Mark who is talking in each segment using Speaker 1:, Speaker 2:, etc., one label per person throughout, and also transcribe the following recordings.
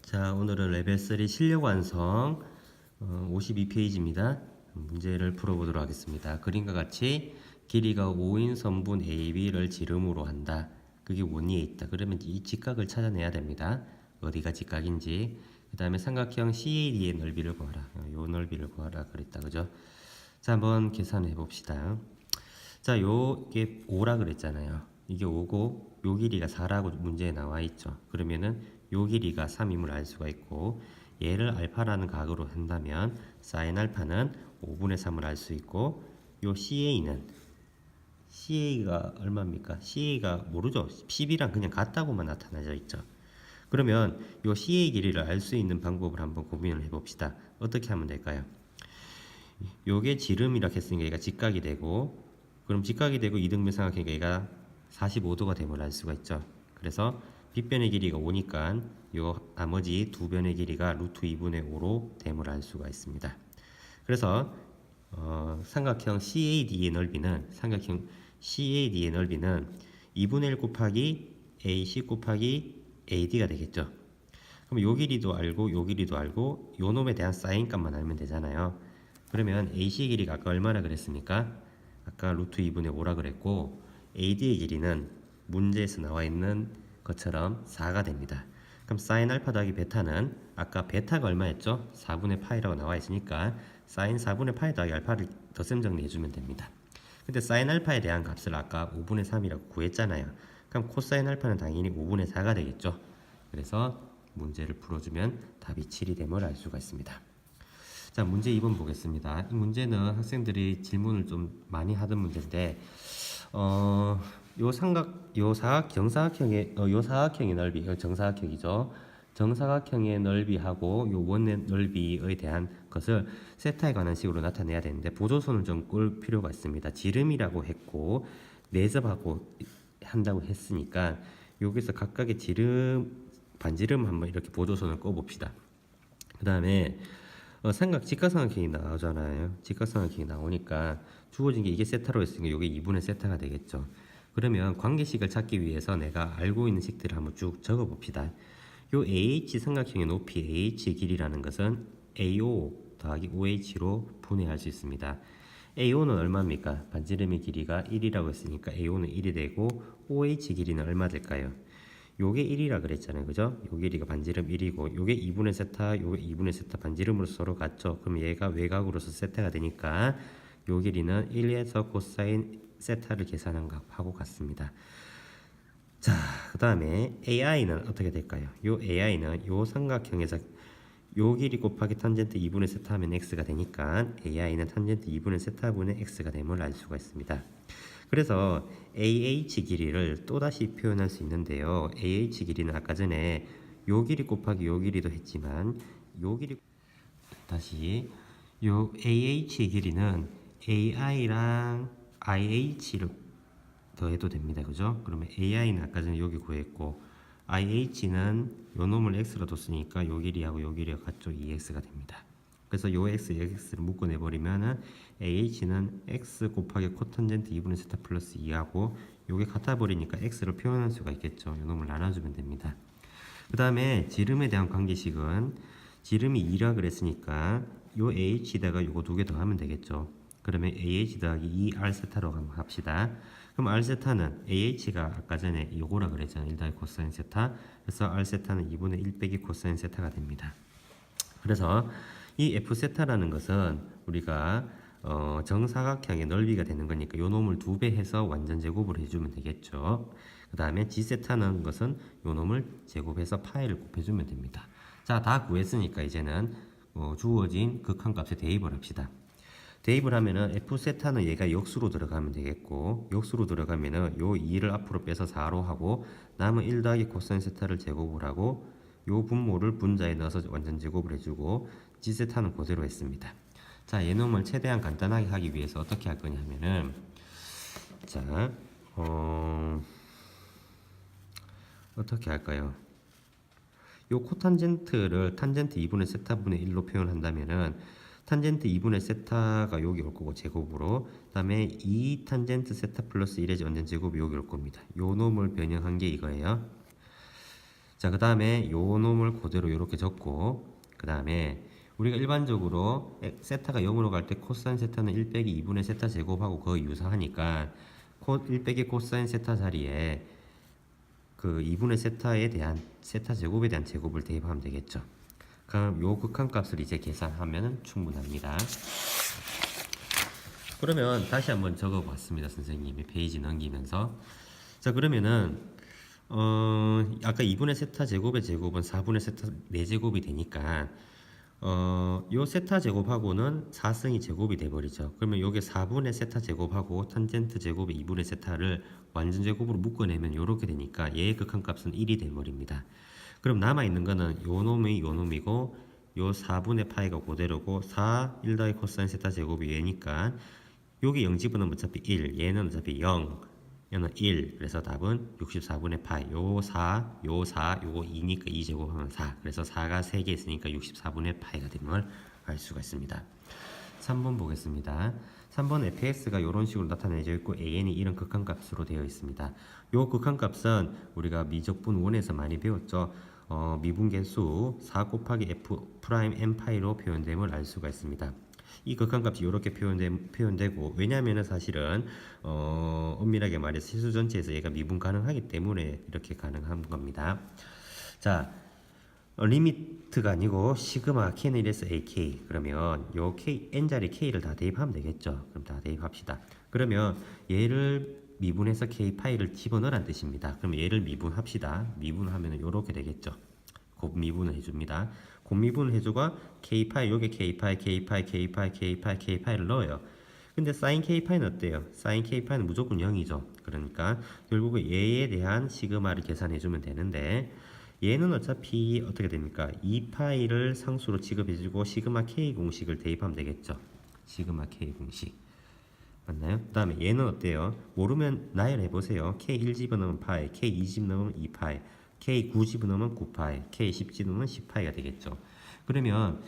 Speaker 1: 자, 오늘은 레벨 3 실력 완성 52페이지입니다. 문제를 풀어보도록 하겠습니다. 그림과 같이 길이가 5인 선분 AB를 지름으로 한다. 그게 원리에 있다. 그러면 이 직각을 찾아내야 됩니다. 어디가 직각인지. 그 다음에 삼각형 CAD의 넓이를 구하라. 요 넓이를 구하라 그랬다. 그죠? 자, 한번 계산해 봅시다. 자, 요게 5라 그랬잖아요. 이게 5고 요 길이가 4라고 문제에 나와 있죠. 그러면은 요 길이가 3임을 알 수가 있고, 얘를 알파라는 각으로 한다면 사인 알파는 5분의 3을 알 수 있고, 요 CA가 얼마입니까? CA가 모르죠. 10이랑 그냥 같다고만 나타나져 있죠. 그러면 요 CA 길이를 알 수 있는 방법을 한번 고민을 해봅시다. 어떻게 하면 될까요? 요게 지름이라 했으니까 얘가 직각이 되고, 그럼 직각이 되고 이등변 삼각형이니까 얘가 45도가 됨을 알 수가 있죠. 그래서 빗변의 길이가 5니까 요 나머지 두 변의 길이가 루트 2분의 5로 됨을 알 수가 있습니다. 그래서 삼각형 CAD의 넓이는 2분의 1 곱하기 AC 곱하기 AD가 되겠죠. 그럼 요 길이도 알고 요 길이도 알고 요 놈에 대한 사인 값만 알면 되잖아요. 그러면 AC 길이가 아까 얼마나 그랬습니까? 아까 루트 2분의 5라 그랬고, AD의 길이는 문제에서 나와 있는 것처럼 4가 됩니다. 그럼 사인 알파 더하기 베타는 아까 베타가 얼마였죠? 4분의 파이라고 나와 있으니까 사인 4분의 파이 더하기 알파를 덧셈 정리해주면 됩니다. 근데 사인 알파에 대한 값을 아까 5분의 3이라고 구했잖아요. 그럼 코사인 알파는 당연히 5분의 4가 되겠죠. 그래서 문제를 풀어주면 답이 7이 됨을 알 수가 있습니다. 자, 문제 2번 보겠습니다. 이 문제는 학생들이 질문을 좀 많이 하던 문제인데, 요 정사각형의 요 사각형의 넓이, 정사각형이죠. 정사각형의 넓이하고 요 원의 넓이에 대한 것을 세타에 관한 식으로 나타내야 되는데, 보조선을 좀 끌 필요가 있습니다. 지름이라고 했고 내접하고 한다고 했으니까 여기서 각각의 반지름 한번 이렇게 보조선을 꺼 봅시다. 그 다음에 직각삼각형이 나오잖아요. 직각삼각형이 나오니까 주어진 게 이게 세타로 했으니까 이게 2분의 세타가 되겠죠. 그러면 관계식을 찾기 위해서 내가 알고 있는 식들을 한번 쭉 적어 봅시다. 요 AH 삼각형의 높이 AH 길이라는 것은 AO 더하기 OH로 분해할 수 있습니다. AO는 얼마입니까? 반지름의 길이가 1이라고 했으니까 AO는 1이 되고, OH 길이는 얼마 될까요? 요게 1이라 그랬잖아요. 그죠? 요 길이가 반지름 1이고 요게 2분의 세타, 요게 2분의 세타 반지름으로 서로 같죠. 그럼 얘가 외곽으로서 세타가 되니까 요 길이는 1에서 코사인 세타를 계산한 값하고 같습니다. 자, 그 다음에 AI는 어떻게 될까요? 요 AI는 요 삼각형에서 요 길이 곱하기 탄젠트 2분의 세타 하면 x가 되니까 AI는 탄젠트 2분의 세타분의 x가 됨을 알 수가 있습니다. 그래서 AH 길이를 또다시 표현할 수 있는데요. AH 길이는 아까 전에 요 길이 곱하기 요 길이도 했지만, 요 길이 다시 요 AH 길이는 AI랑 IH를 더해도 됩니다. 그죠? 그러면 AI는 아까 전에 여기 구했고, IH는 요 놈을 x로 뒀으니까 요 길이하고 요 길이가 같죠. 2x가 됩니다. 그래서 요 x, x를 묶어내버리면은 AH는 x 곱하기 코탄젠트 2분의 세타 플러스 2하고 요게 같아버리니까 x를 표현할 수가 있겠죠. 요 놈을 나눠주면 됩니다. 그 다음에 지름에 대한 관계식은 지름이 2라 그랬으니까 요 AH에다가 요거 두 개 더하면 되겠죠. 그러면 AH 더하기 2R 세타로 한번 합시다. 그럼 R 세타는 AH가 아까 전에 요거라 그랬잖아요. 1 더하기 코사인 세타. 그래서 R 세타는 2분의 1 빼기 코사인 세타가 됩니다. 그래서 이 F 세타라는 것은 우리가 정사각형의 넓이가 되는 거니까 요 놈을 2배 해서 완전 제곱을 해주면 되겠죠. 그 다음에 G 세타는 것은 요 놈을 제곱해서 파이를 곱해주면 됩니다. 자, 다 구했으니까 이제는 주어진 극한값에 대입을 합시다. 대입을 하면은 F 세타는 얘가 역수로 들어가면 되겠고, 역수로 들어가면은 요 2를 앞으로 빼서 4로 하고, 남은 1 더하기 코사인 세타를 제곱을 하고, 요 분모를 분자에 넣어서 완전 제곱을 해주고, G 세타는 그대로 했습니다. 자, 얘놈을 최대한 간단하게 하기 위해서 어떻게 할 거냐 하면은, 자, 어떻게 할까요? 요 코탄젠트를 탄젠트 2분의 세타분의 1로 표현한다면은 탄젠트 2분의 세타가 여기 올 거고 제곱으로, 그 다음에 2 탄젠트 세타 플러스 1의 완전 제곱이 여기 올 겁니다. 요 놈을 변형한 게 이거예요. 자, 그 다음에 요 놈을 그대로 이렇게 적고, 그 다음에 우리가 일반적으로 세타가 0으로 갈 때 코사인 세타는 1 빼기 2분의 세타 제곱하고 거의 유사하니까 1 빼기 코사인 세타 자리에 그 2분의 세타에 대한 세타 제곱에 대한 제곱을 대입하면 되겠죠. 그럼 요 극한값을 이제 계산하면 충분합니다. 그러면 다시 한번 적어봤습니다. 선생님이 페이지 넘기면서. 자, 그러면은 아까 2분의 세타 제곱의 제곱은 4분의 세타 4제곱이 되니까 요 세타 제곱하고는 4승이 제곱이 돼버리죠. 그러면 요게 4분의 세타 제곱하고 탄젠트 제곱의 2분의 세타를 완전 제곱으로 묶어내면 요렇게 되니까 얘의 극한값은 1이 돼버립니다. 그럼 남아있는 거는 요 놈이 요 놈이고 요 4분의 파이가 그대로고 4, 1 더하기 코사인 세타 제곱이 얘니까 여기 0 집어넣으면 어차피 1, 얘는 어차피 0, 얘는 1. 그래서 답은 64분의 파이. 요 4, 요 4, 요거 2니까 2제곱하면 4. 그래서 4가 3개 있으니까 64분의 파이가 됨을 알 수가 있습니다. 3번 보겠습니다. 3번 fx가 이런 식으로 나타내져 있고 an이 이런 극한값으로 되어 있습니다. 요 극한값은 우리가 미적분 1에서 많이 배웠죠. 미분계수 4 곱하기 f 프라임 n 파이로 표현됨을 알 수가 있습니다. 이 극한값이 이렇게 표현되고, 왜냐하면 사실은 엄밀하게 말해서 실수 전체에서 얘가 미분 가능하기 때문에 이렇게 가능한 겁니다. 자, 리미트가 아니고 시그마 k는 1에서 ak. 그러면 요 k n자리 k를 다 대입하면 되겠죠. 그럼 다 대입합시다. 그러면 얘를 미분해서 k 파이를 집어넣으란 뜻입니다. 그럼 얘를 미분합시다. 미분하면 이렇게 되겠죠. 곱 미분을 해줍니다. 곱 미분을 해주고 k파이, 요게 k파이, k파이, k파이, k파이, k파이를 넣어요. 근데 sin k파이는 어때요? sin k파이는 무조건 0이죠. 그러니까 결국에 얘에 대한 시그마를 계산해주면 되는데, 얘는 어차피 어떻게 됩니까? 2파이를 상수로 취급해주고 시그마 k 공식을 대입하면 되겠죠. 시그마 k 공식. 맞나요? 그 다음에 얘는 어때요? 모르면 나열해보세요. k 1 집어넣으면 파이, k 2 집어넣으면 2파이, k 9 집어넣으면 9파이, k 10 집어넣으면 10파이가 되겠죠. 그러면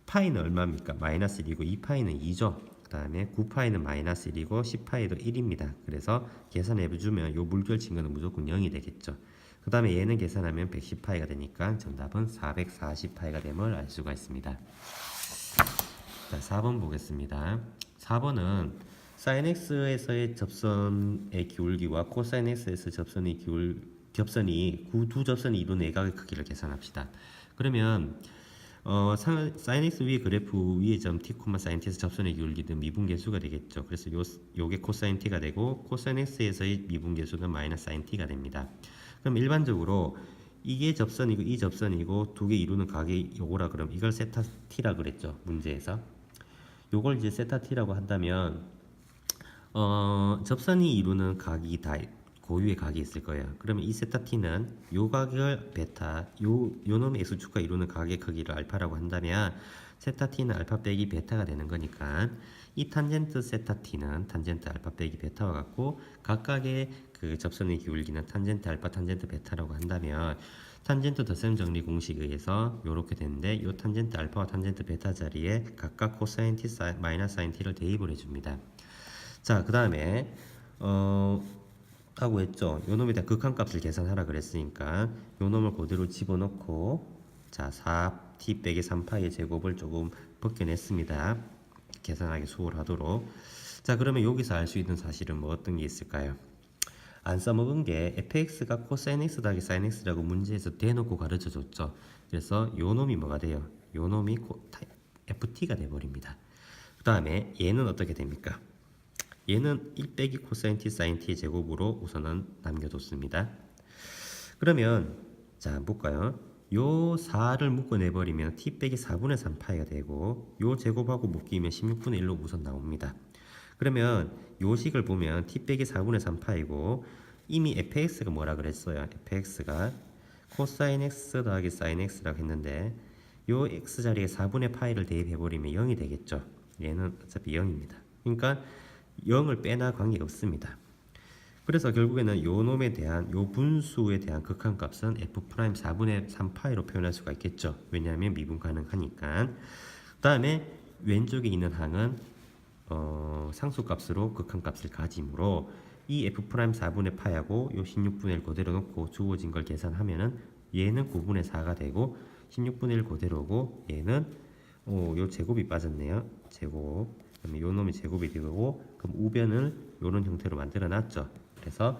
Speaker 1: 파이는 얼마입니까? 마이너스 1이고 2파이는 2죠. 그 다음에 9파이는 마이너스 1이고 10파이도 1입니다. 그래서 계산해주면 요 물결친 거는 무조건 0이 되겠죠. 그 다음에 얘는 계산하면 110파이가 되니까 정답은 440파이가 됨을 알 수가 있습니다. 자, 4번 보겠습니다. 4번은 sin x에서의 접선의 기울기와 코사인 x에서 접선의 접선이 두 접선이 이룬 내각의 크기를 계산합시다. 그러면 sin x 위의 그래프 위의 점 t, sin t에서 접선의 기울기는 미분계수가 되겠죠. 그래서 요게 코사인 t가 되고 코사인 x에서의 미분계수는 마이너스 sin t가 됩니다. 그럼 일반적으로 이게 접선이고 이 접선이고 두 개 이루는 각이 요거라 그러면 이걸 세타 t라 그랬죠. 문제에서. 요걸 이제 세타 t라고 한다면 접선이 이루는 각이 다 고유의 각이 있을 거예요. 그러면 이 세타 t는 요 각을 베타, 요 놈의 x축과 이루는 각의 크기를 알파라고 한다면 세타 t는 알파 빼기 베타가 되는 거니까 이 탄젠트 세타 t는 탄젠트 알파 빼기 베타와 같고, 각각의 그 접선의 기울기는 탄젠트 알파 탄젠트 베타라고 한다면 탄젠트 덧셈 정리 공식에 의해서 이렇게 되는데, 이 탄젠트 알파와 탄젠트 베타 자리에 각각 코사인 t 마이너스 사인 t를 대입을 해줍니다. 자, 그 다음에 하고 했죠. 요 놈에 대한 극한값을 계산하라 그랬으니까 요 놈을 그대로 집어넣고, 자 4t 빼기 3파이의 제곱을 조금 벗겨냈습니다. 계산하기 수월하도록. 자, 그러면 여기서 알 수 있는 사실은 뭐 어떤 게 있을까요? 안 써먹은 게 fx가 코사인 x 더하기 sin x라고 문제에서 대놓고 가르쳐 줬죠. 그래서 요 놈이 뭐가 돼요? 요 놈이 ft가 돼버립니다. 그 다음에 얘는 어떻게 됩니까? 얘는 1 빼기 코사인 t sin t의 제곱으로 우선은 남겨뒀습니다. 그러면 자 볼까요? 요 4를 묶어내버리면 t 빼기 4분의 3파이가 되고, 요 제곱하고 묶이면 16분의 1로 우선 나옵니다. 그러면 요 식을 보면 t 빼기 4분의 3파이고, 이미 fx가 뭐라 그랬어요? fx가 코사인 x 더하기 sin x라고 했는데, 요 x 자리에 4분의 파이를 대입해버리면 0이 되겠죠. 얘는 어차피 0입니다. 그러니까 0을 빼나 관계가 없습니다. 그래서 결국에는 요 놈에 대한 요 분수에 대한 극한값은 f' 4분의 3파이로 표현할 수가 있겠죠. 왜냐하면 미분 가능하니까. 그 다음에 왼쪽에 있는 항은 상수값으로 극한값을 가지므로 이 f' 4분의 파이하고 요 16분의 1 그대로 놓고 주어진 걸 계산하면은 얘는 9분의 4가 되고 16분의 1 그대로고 얘는 요 제곱이 빠졌네요. 제곱. 그러면 요 놈이 제곱이 되고 그럼 우변을 요런 형태로 만들어 놨죠. 그래서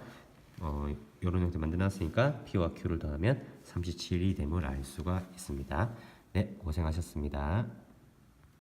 Speaker 1: 요런 형태 만들어 놨으니까 P와 Q를 더하면 37이 됨을 알 수가 있습니다. 네, 고생하셨습니다.